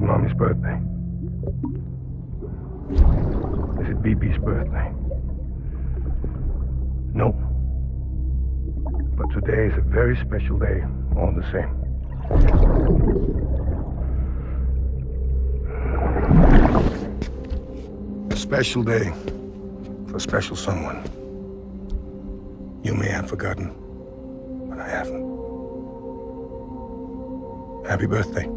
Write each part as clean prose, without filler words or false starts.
it Mommy's birthday? Is it BB's birthday? No. But today is a very special day, all the same. A special day for a special someone. You may have forgotten, but I haven't. Happy birthday.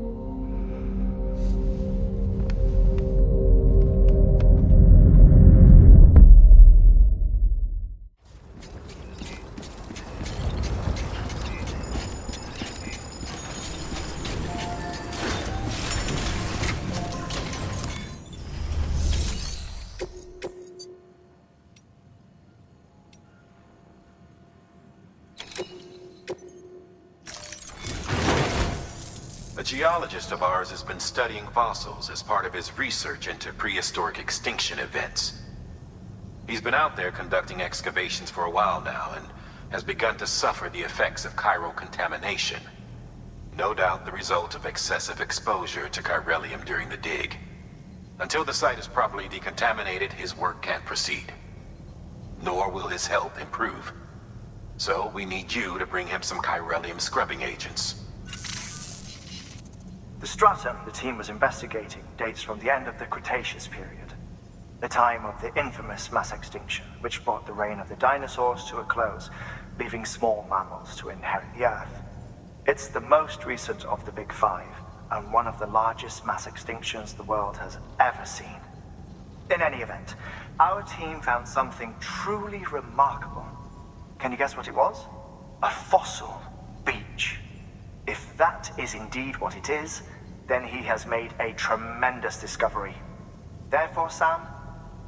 A geologist of ours has been studying fossils as part of his research into prehistoric extinction events. He's been out there conducting excavations for a while now and has begun to suffer the effects of chiral contamination. No doubt the result of excessive exposure to chiralium during the dig. Until the site is properly decontaminated, his work can't proceed. Nor will his health improve. So we need you to bring him some chiralium scrubbing agents. The stratum the team was investigating dates from the end of the Cretaceous period, the time of the infamous mass extinction, which brought the reign of the dinosaurs to a close, leaving small mammals to inherit the Earth. It's the most recent of the Big Five, and one of the largest mass extinctions the world has ever seen. In any event, our team found something truly remarkable. Can you guess what it was? A fossil beach. If that is indeed what it is, then he has made a tremendous discovery. Therefore, Sam,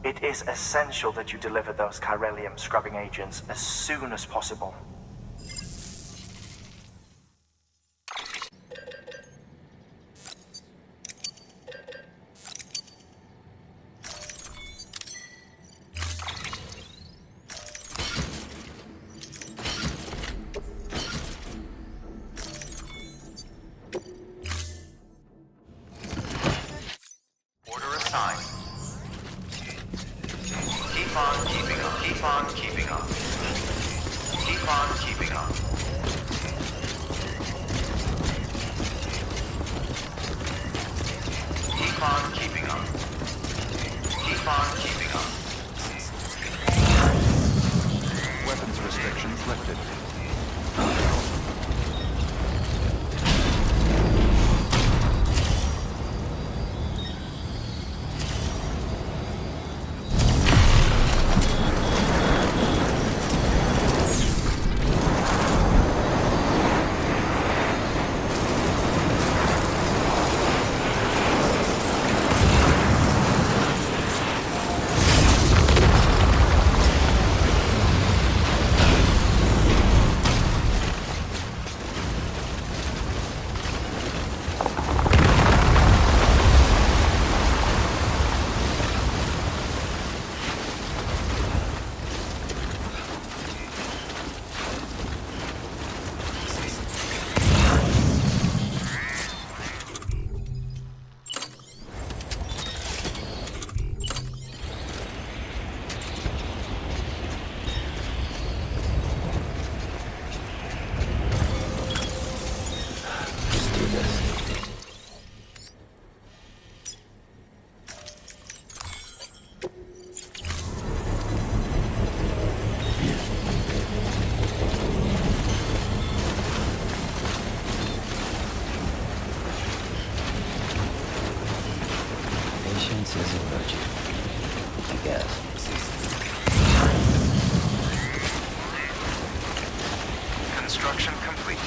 it is essential that you deliver those chiralium scrubbing agents as soon as possible. Keep on keeping up. Keep on keeping up. Keep on keeping up. Keep on keeping up. Keep on keeping up. Weapons restrictions lifted. Patience is a virtue, I guess. Construction complete.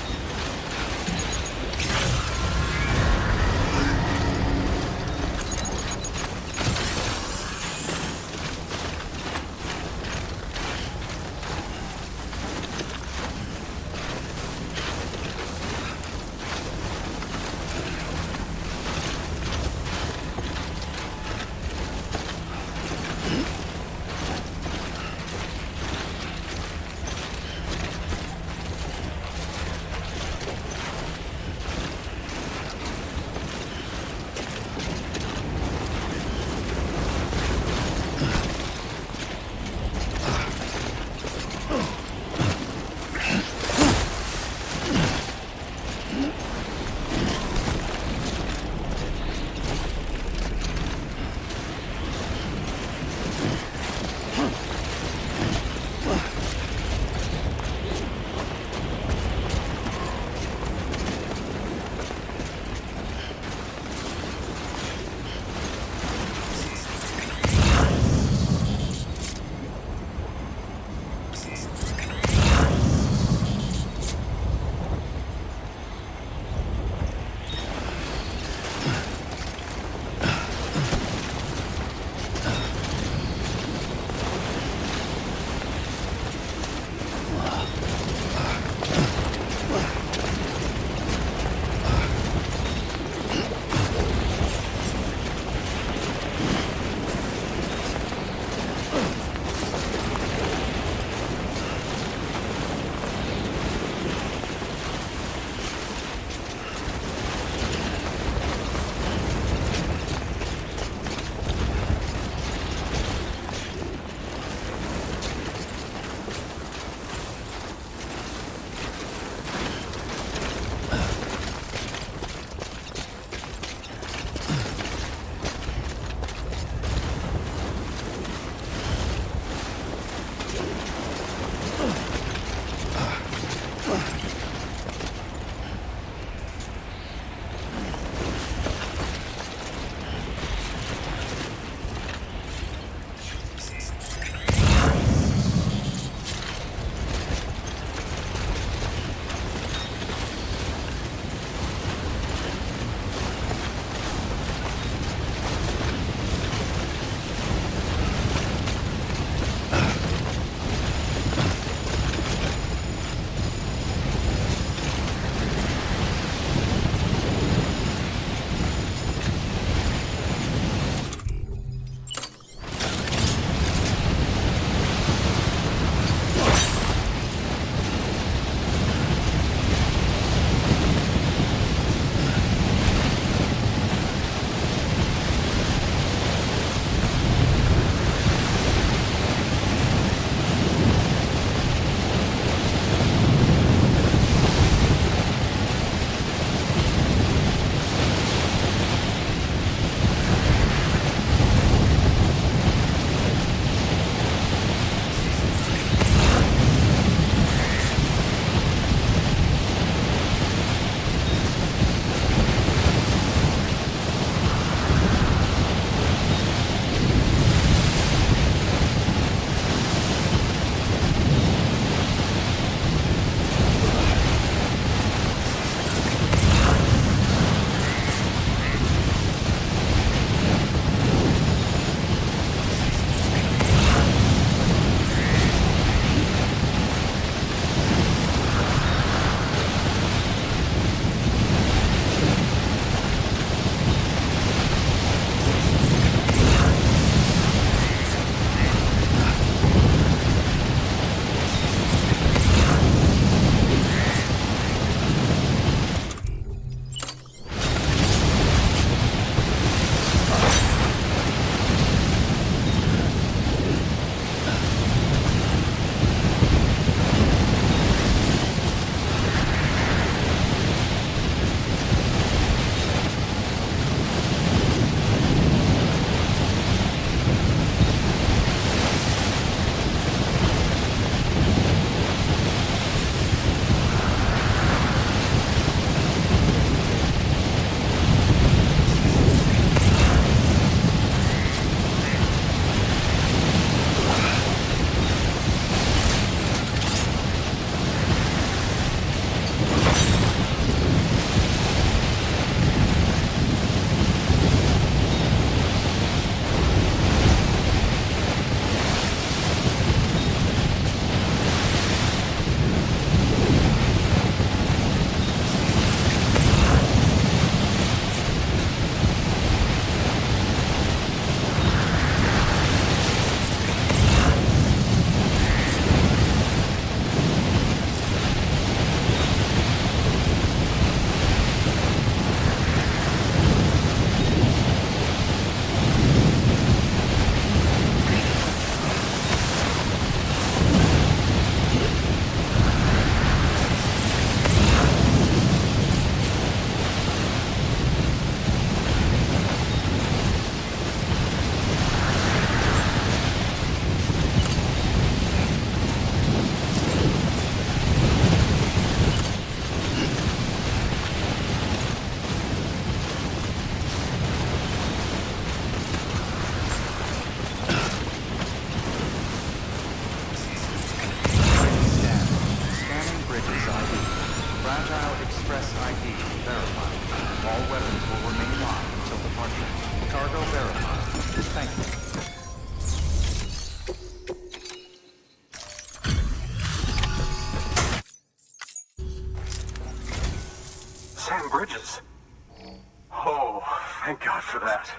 thank God for that.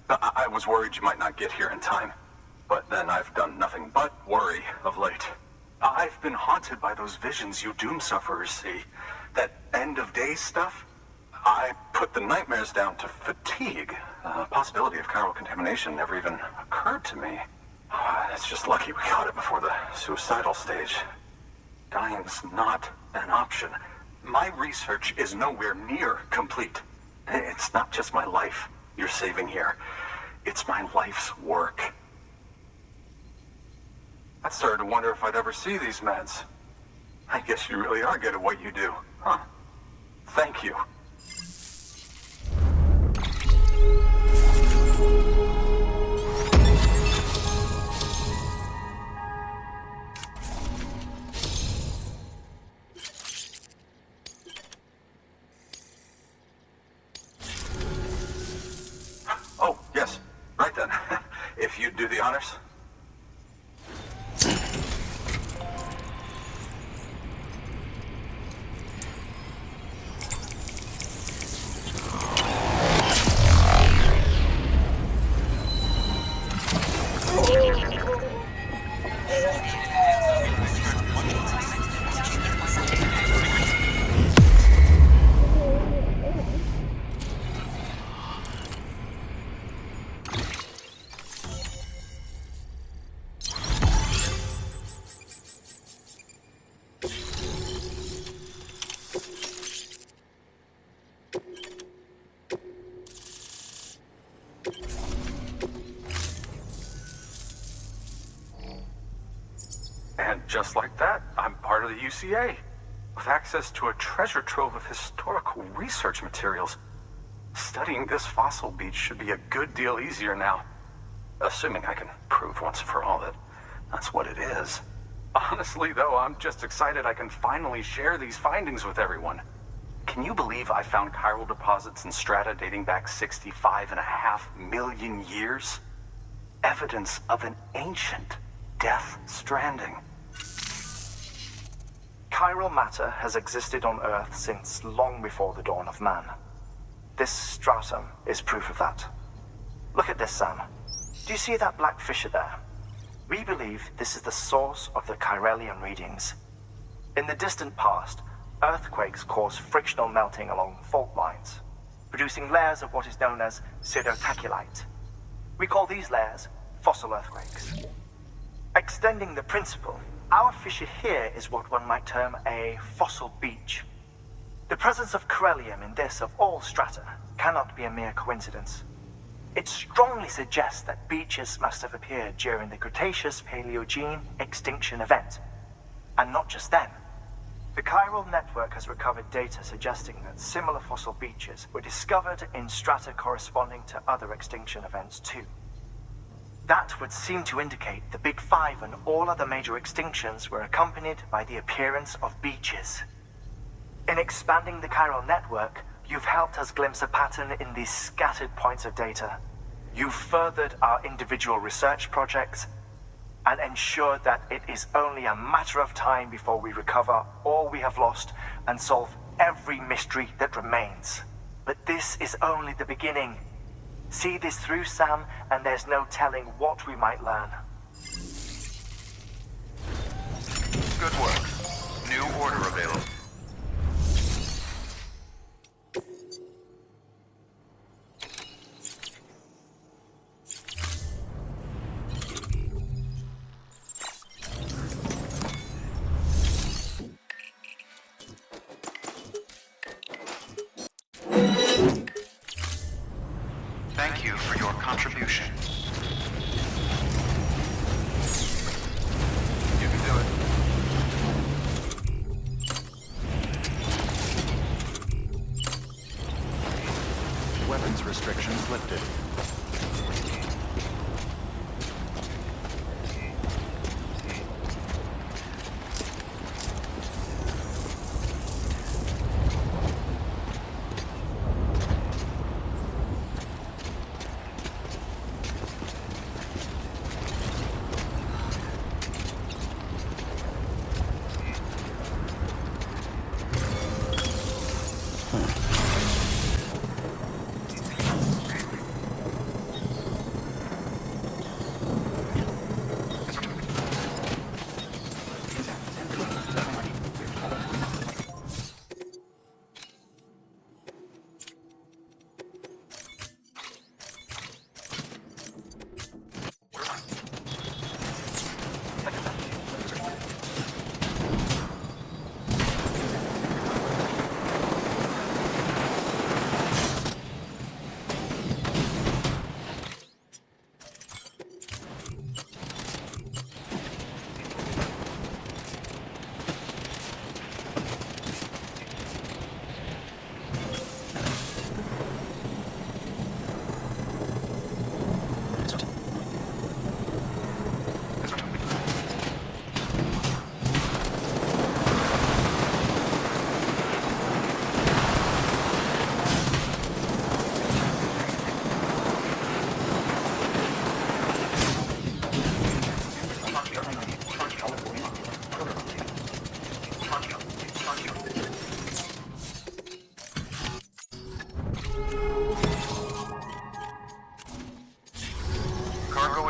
I was worried you might not get here in time. But then I've done nothing but worry of late. I've been haunted by those visions you doom sufferers see. That end of days stuff. I put the nightmares down to fatigue. The possibility of chiral contamination never even occurred to me. It's just lucky we caught it before the suicidal stage. Dying's not an option. My research is nowhere near complete. It's not just my life you're saving here. It's my life's work. I started to wonder if I'd ever see these meds. I guess you really are good at what you do, huh? Thank you. Oh, yes. Right then. If you'd do the honors. And just like that, I'm part of the UCA, with access to a treasure trove of historical research materials. Studying this fossil beach should be a good deal easier now. Assuming I can prove once and for all that that's what it is. Honestly, though, I'm just excited I can finally share these findings with everyone. Can you believe I found chiral deposits in strata dating back 65.5 million years? Evidence of an ancient death stranding. Chiral matter has existed on Earth since long before the dawn of man. This stratum is proof of that. Look at this, Sam. Do you see that black fissure there? We believe this is the source of the Chiralian readings. In the distant past, earthquakes caused frictional melting along fault lines, producing layers of what is known as pseudotaculite. We call these layers fossil earthquakes. Extending the principle, our fissure here is what one might term a fossil beach. The presence of chiralium in this of all strata cannot be a mere coincidence. It strongly suggests that beaches must have appeared during the Cretaceous-Paleogene extinction event. And not just then. The chiral network has recovered data suggesting that similar fossil beaches were discovered in strata corresponding to other extinction events too. That would seem to indicate the Big Five and all other major extinctions were accompanied by the appearance of beaches. In expanding the chiral network, you've helped us glimpse a pattern in these scattered points of data. You've furthered our individual research projects and ensured that it is only a matter of time before we recover all we have lost and solve every mystery that remains. But this is only the beginning. See this through, Sam, and there's no telling what we might learn. Good work. New order available. Thank you for your contribution. You can do it. Weapons restrictions lifted.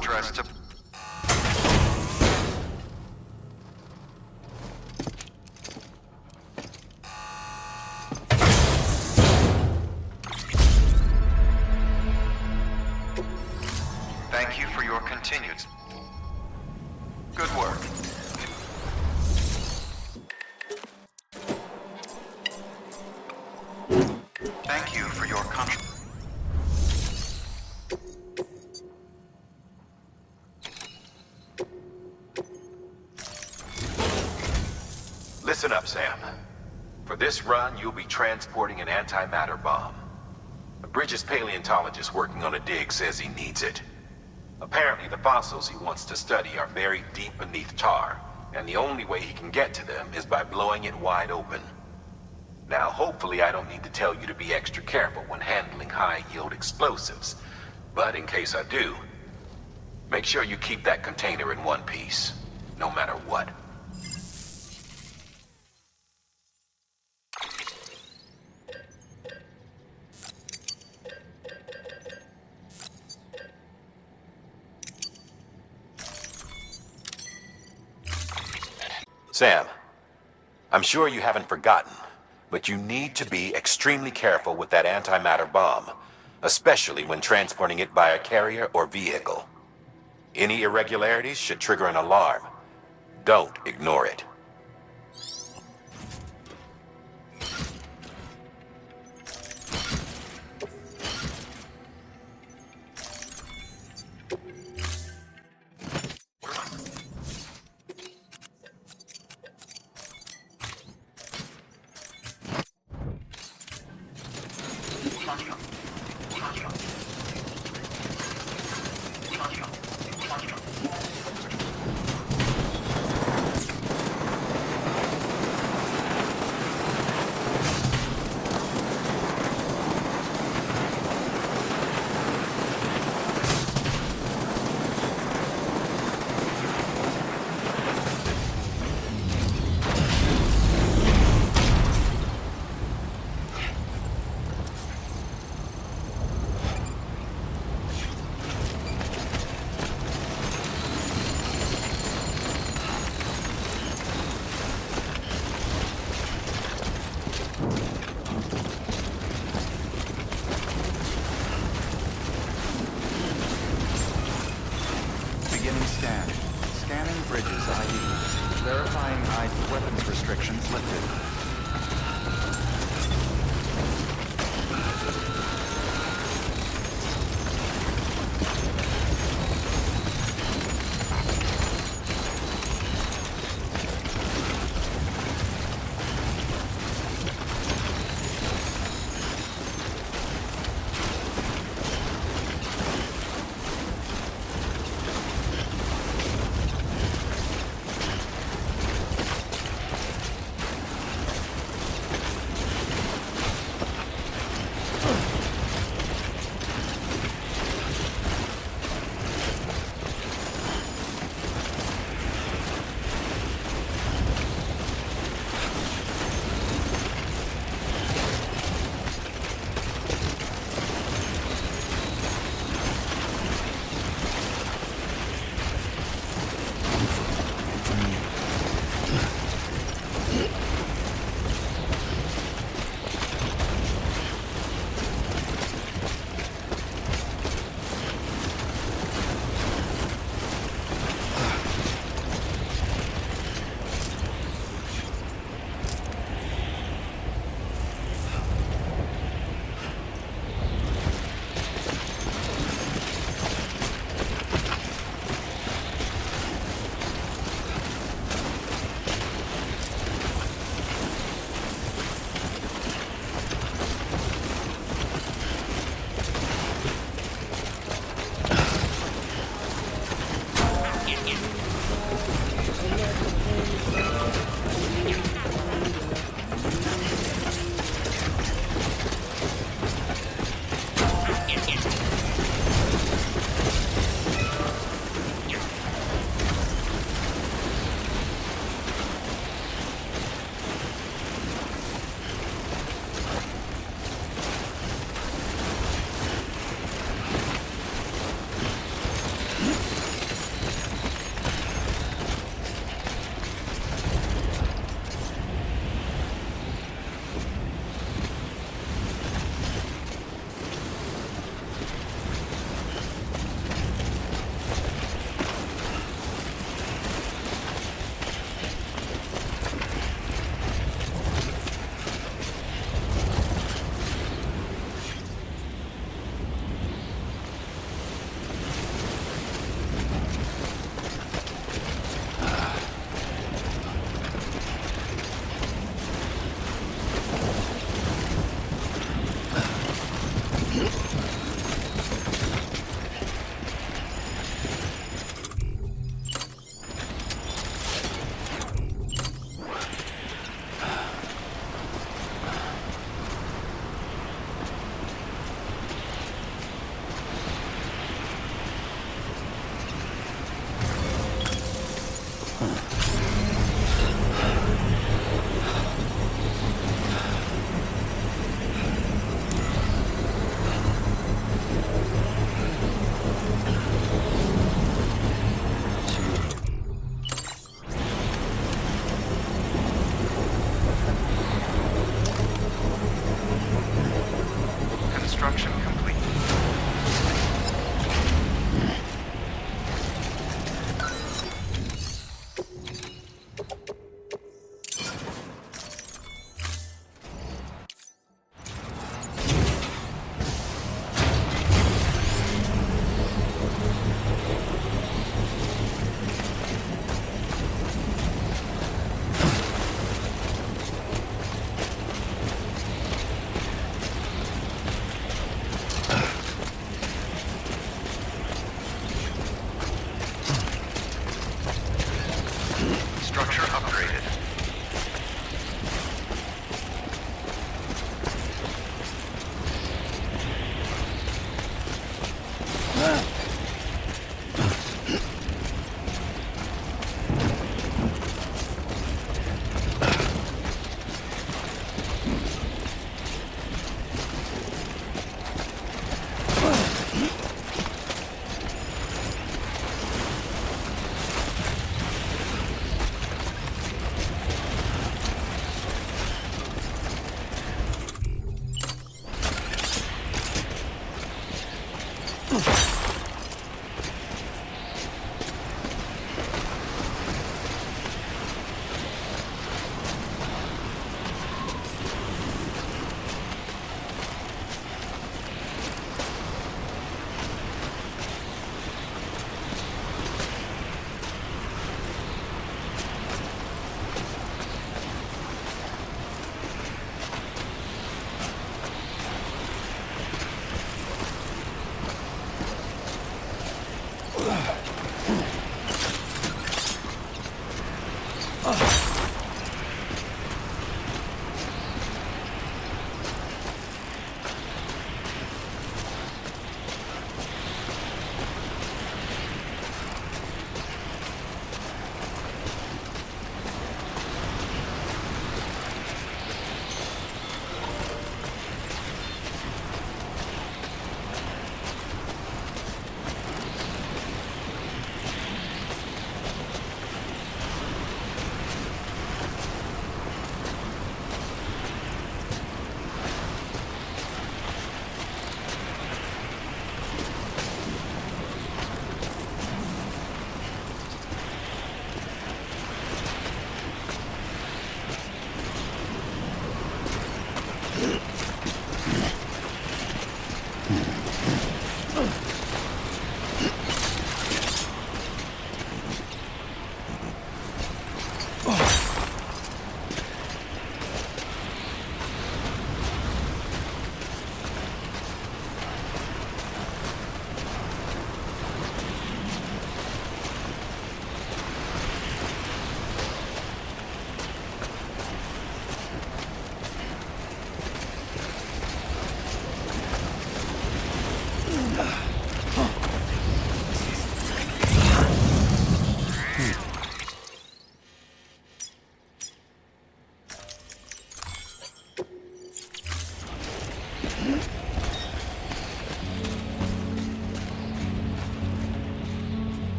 address to... Thank you for your continued... Good work. Thank you for your contribution. Listen up, Sam. For this run, you'll be transporting an antimatter bomb. A Bridges paleontologist working on a dig says he needs it. Apparently, the fossils he wants to study are buried deep beneath tar, and the only way he can get to them is by blowing it wide open. Now, hopefully I don't need to tell you to be extra careful when handling high-yield explosives, but in case I do, make sure you keep that container in one piece, no matter what. Sam, I'm sure you haven't forgotten, but you need to be extremely careful with that antimatter bomb, especially when transporting it by a carrier or vehicle. Any irregularities should trigger an alarm. Don't ignore it. Beginning scan. Scanning Bridges ID. Verifying ID weapons restrictions lifted.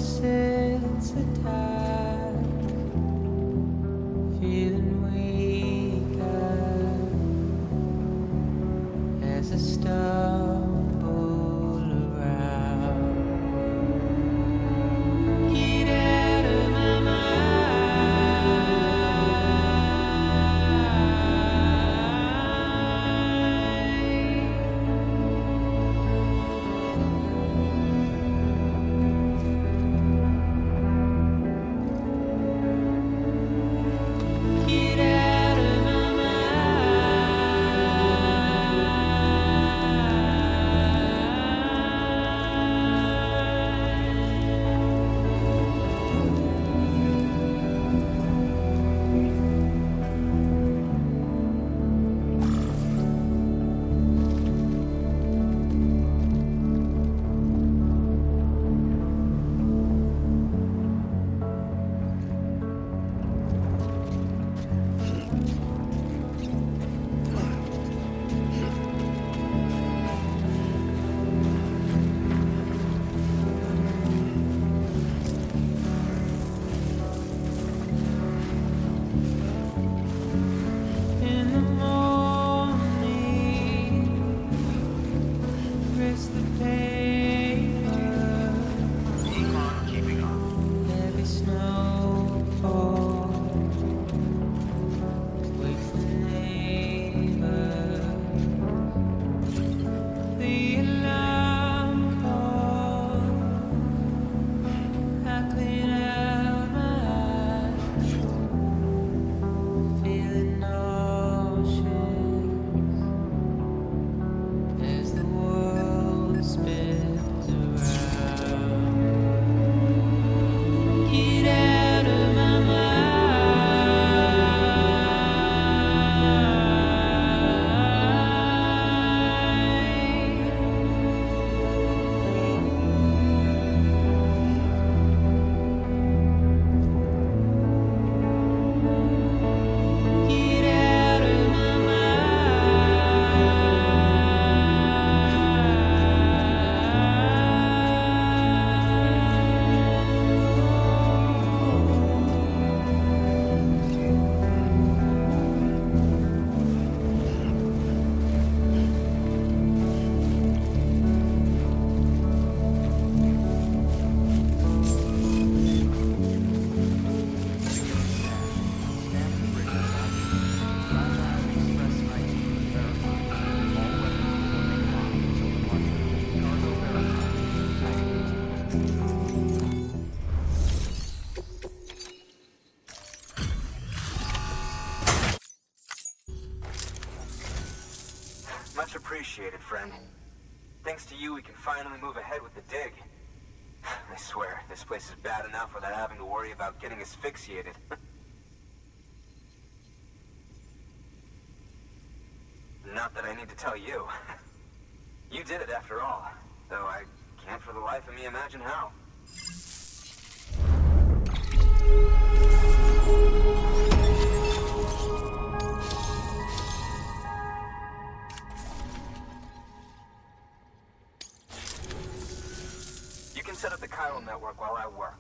sits attack, feeling weaker as I stumble around. Get out of my in the morning, press the paper, Keep on keeping on. heavy snowfall wakes the neighbor. The alarm clock, I clean out my eyes, feeling nauseous as the world spins around. Get out of my mind. Get out of my Scanning bridges ID. Express ID verified. All weapons will be locked until departure. Cargo verified. Much appreciated, friend. Thanks to you, we can finally move ahead with the dig. I swear, this place is bad enough without having to worry about getting asphyxiated. Not that I need to tell you. You did it after all, though I can't for the life of me imagine how. You can set up the chiral network while I work.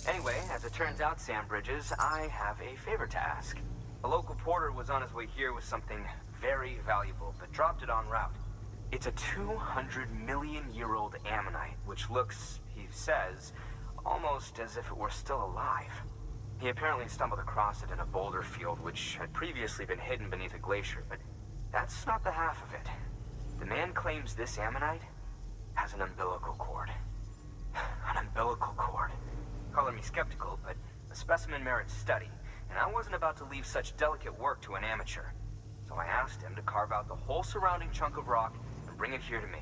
Anyway, as it turns out, Sam Bridges, I have a favor to ask. A local porter was on his way here with something very valuable, but dropped it en route. It's a 200-million-year-old ammonite, which looks, he says, almost as if it were still alive. He apparently stumbled across it in a boulder field, which had previously been hidden beneath a glacier, but that's not the half of it. The man claims this ammonite has an umbilical cord. An umbilical cord. Color me skeptical, but the specimen merits study, and I wasn't about to leave such delicate work to an amateur. So I asked him to carve out the whole surrounding chunk of rock and bring it here to me.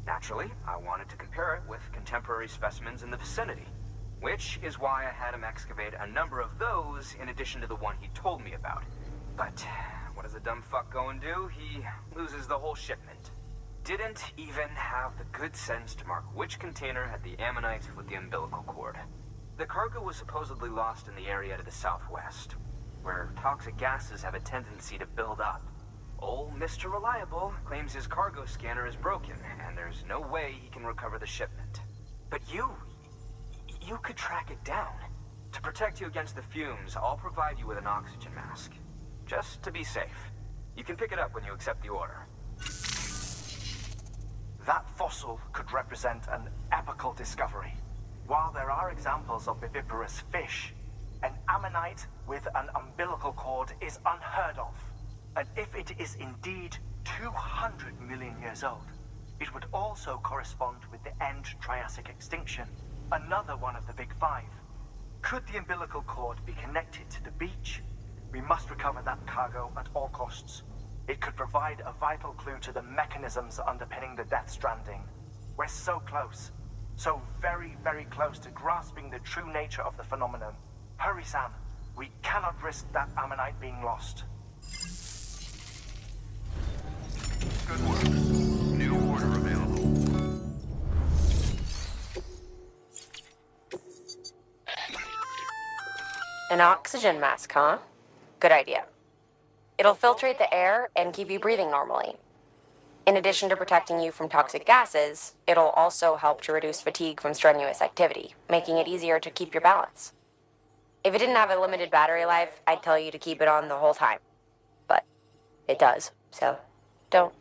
Naturally, I wanted to compare it with contemporary specimens in the vicinity, which is why I had him excavate a number of those in addition to the one he told me about. But what does a dumb fuck go and do? He loses the whole shipment. Didn't even have the good sense to mark which container had the ammonite with the umbilical cord. The cargo was supposedly lost in the area to the southwest, where toxic gases have a tendency to build up. Old Mr. Reliable claims his cargo scanner is broken, and there's no way he can recover the shipment. But you could track it down. To protect you against the fumes, I'll provide you with an oxygen mask. Just to be safe. You can pick it up when you accept the order. That fossil could represent an epical discovery. While there are examples of viviparous fish, an ammonite with an umbilical cord is unheard of. And if it is indeed 200 million years old, it would also correspond with the end Triassic extinction, another one of the Big Five. Could the umbilical cord be connected to the beach? We must recover that cargo at all costs. It could provide a vital clue to the mechanisms underpinning the Death Stranding. We're so close. So very, very close to grasping the true nature of the phenomenon. Hurry, Sam. We cannot risk that ammonite being lost. Good work. New order available. An oxygen mask, huh? Good idea. It'll filtrate the air and keep you breathing normally. In addition to protecting you from toxic gases, it'll also help to reduce fatigue from strenuous activity, making it easier to keep your balance. If it didn't have a limited battery life, I'd tell you to keep it on the whole time. But it does, so don't.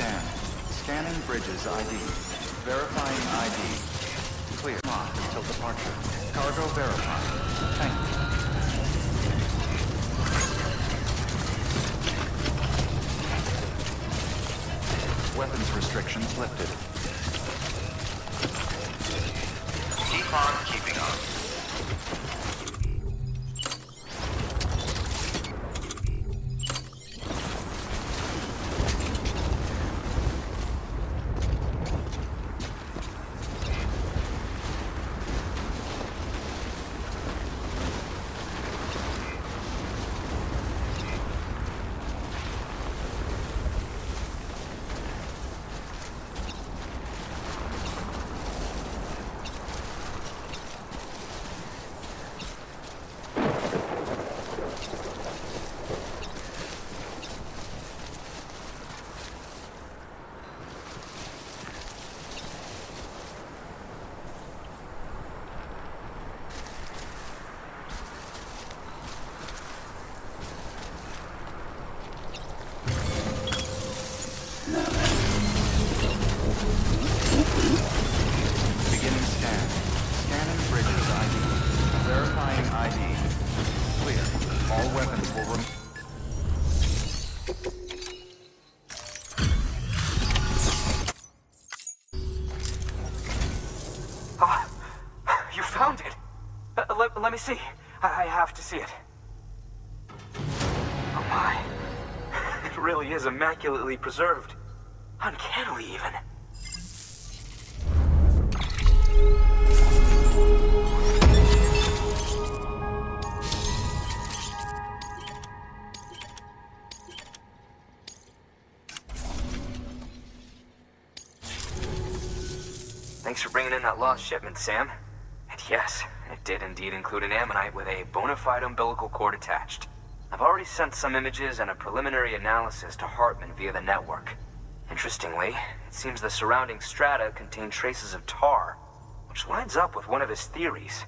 scan. Scanning bridges ID. Verifying ID. Clear. Lock until departure. Cargo verified. Thank you. Weapons restrictions lifted. Keep on keeping on. Beginning scan. Scanning bridges ID. Verifying ID. Clear. All weapons will remain. Ah, you found it. Let me see. I have to see it. Oh my. It really is immaculately preserved. Uncannily even. Thanks for bringing in that lost shipment, Sam. And yes, it did indeed include an ammonite with a bona fide umbilical cord attached. I've already sent some images and a preliminary analysis to Heartman via the network. Interestingly, it seems the surrounding strata contain traces of tar, which lines up with one of his theories.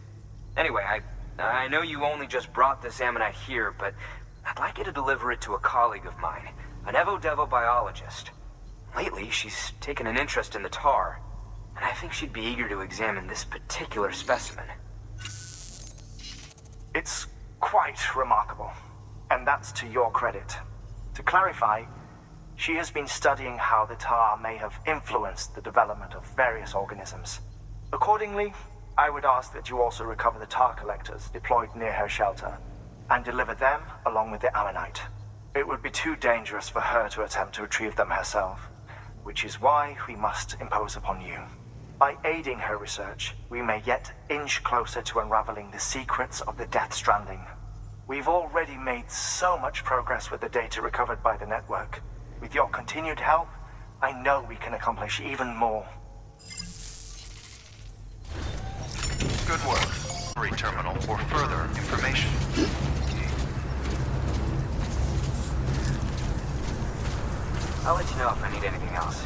Anyway, I know you only just brought this ammonite here, but I'd like you to deliver it to a colleague of mine, an Evo-Devo biologist. Lately, she's taken an interest in the tar, and I think she'd be eager to examine this particular specimen. It's quite remarkable, and that's to your credit. To clarify, she has been studying how the tar may have influenced the development of various organisms. Accordingly, I would ask that you also recover the tar collectors deployed near her shelter, and deliver them along with the ammonite. It would be too dangerous for her to attempt to retrieve them herself, which is why we must impose upon you. By aiding her research, we may yet inch closer to unraveling the secrets of the Death Stranding. We've already made so much progress with the data recovered by the network. With your continued help, I know we can accomplish even more. Good work. Terminal for further information. I'll let you know if I need anything else.